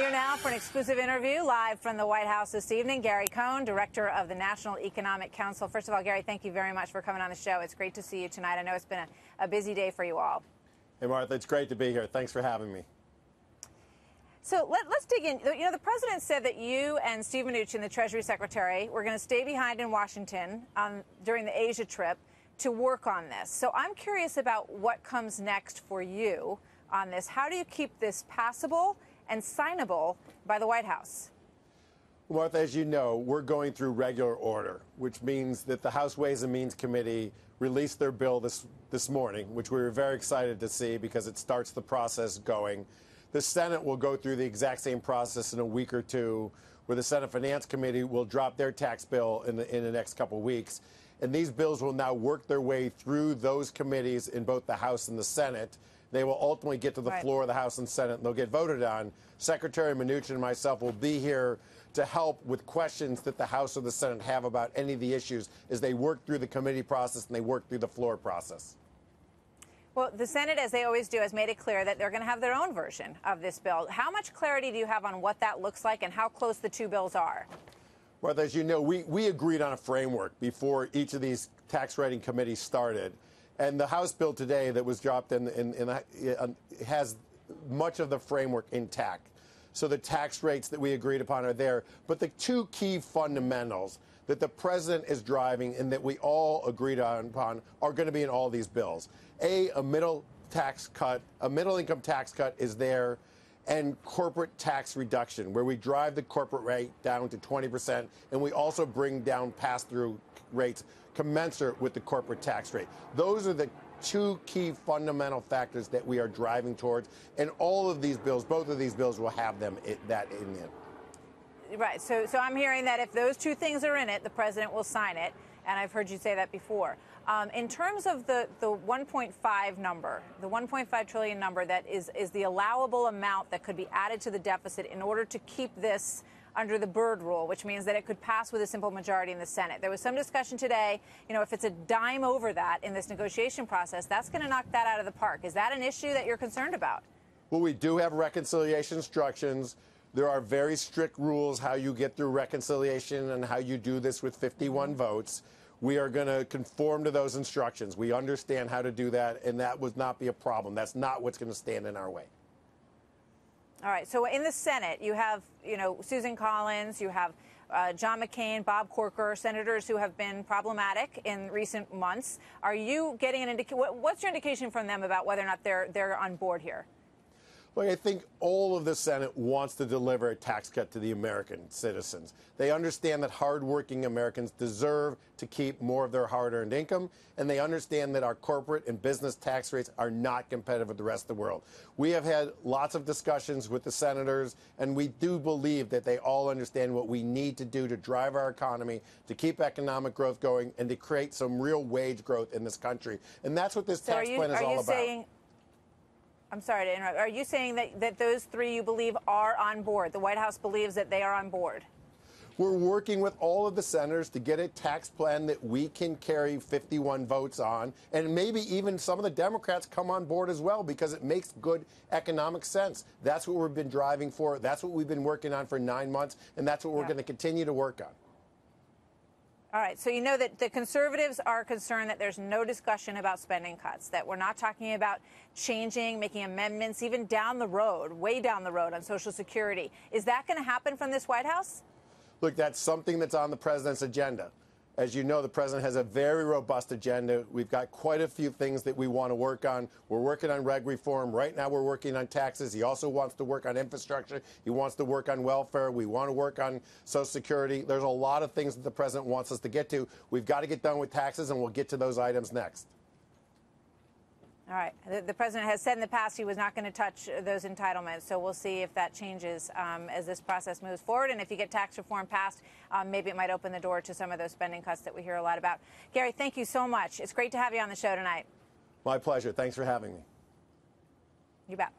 Here now for an exclusive interview live from the White House this evening, Gary Cohn, director of the National Economic Council. First of all, Gary, thank you very much for coming on the show. It's great to see you tonight. I know it's been a busy day for you all. Hey, Martha, it's great to be here. Thanks for having me. So let's dig in. You know, the president said that you and Steve Mnuchin, the Treasury Secretary, were going to stay behind in Washington during the Asia trip to work on this. So I'm curious about what comes next for you on this. How do you keep this passable and signable by the White House? Well, Martha, as you know, we're going through regular order, which means that the House Ways and Means Committee released their bill this morning, which we were very excited to see because it starts the process going. The Senate will go through the exact same process in a week or two, where the Senate Finance Committee will drop their tax bill in the next couple of weeks. And these bills will now work their way through those committees in both the House and the Senate. They will ultimately get to the floor of the House and Senate, and they'll get voted on. Secretary Mnuchin and myself will be here to help with questions that the House or the Senate have about any of the issues as they work through the committee process and they work through the floor process. Well, the Senate, as they always do, has made it clear that they're going to have their own version of this bill. How much clarity do you have on what that looks like and how close the two bills are? Well, as you know, we agreed on a framework before each of these tax writing committees started. And the House bill today that was dropped has much of the framework intact. So the tax rates that we agreed upon are there. But the two key fundamentals that the president is driving and that we all agreed upon are going to be in all these bills. A middle income tax cut is there, and corporate tax reduction, where we drive the corporate rate down to 20%, and we also bring down pass-through rates commensurate with the corporate tax rate. Those are the two key fundamental factors that we are driving towards, and all of these bills, both of these bills will have that in it. Right. So I'm hearing that if those two things are in it, the president will sign it, and I've heard you say that before. In terms of the 1.5 number, the 1.5 trillion number that is the allowable amount that could be added to the deficit in order to keep this under the Byrd rule, which means that it could pass with a simple majority in the Senate. There was some discussion today, you know, if it's a dime over that in this negotiation process, that's going to knock that out of the park. Is that an issue that you're concerned about? Well, we do have reconciliation instructions. There are very strict rules how you get through reconciliation and how you do this with 51 votes. We are going to conform to those instructions. We understand how to do that, and that would not be a problem. That's not what's going to stand in our way. All right. So in the Senate, you have, you know, Susan Collins, you have John McCain, Bob Corker, senators who have been problematic in recent months. Are you getting an indication? What's your indication from them about whether or not they're on board here? Look, I think all of the Senate wants to deliver a tax cut to the American citizens. They understand that hardworking Americans deserve to keep more of their hard-earned income, and they understand that our corporate and business tax rates are not competitive with the rest of the world. We have had lots of discussions with the senators, and we do believe that they all understand what we need to do to drive our economy, to keep economic growth going, and to create some real wage growth in this country. And that's what this tax plan is all about. I'm sorry to interrupt. Are you saying that those three you believe are on board? The White House believes that they are on board? We're working with all of the senators to get a tax plan that we can carry 51 votes on, and maybe even some of the Democrats come on board as well because it makes good economic sense. That's what we've been driving for. That's what we've been working on for 9 months, and that's what we're going to continue to work on. All right. So you know that the conservatives are concerned that there's no discussion about spending cuts, that we're not talking about changing, making amendments, even down the road, way down the road on Social Security. Is that going to happen from this White House? Look, that's something that's on the president's agenda. As you know, the president has a very robust agenda. We've got quite a few things that we want to work on. We're working on reg reform. Right now, we're working on taxes. He also wants to work on infrastructure. He wants to work on welfare. We want to work on Social Security. There's a lot of things that the president wants us to get to. We've got to get done with taxes, and we'll get to those items next. All right. The president has said in the past he was not going to touch those entitlements, so we'll see if that changes as this process moves forward. And if you get tax reform passed, maybe it might open the door to some of those spending cuts that we hear a lot about. Gary, thank you so much. It's great to have you on the show tonight. My pleasure. Thanks for having me. You bet.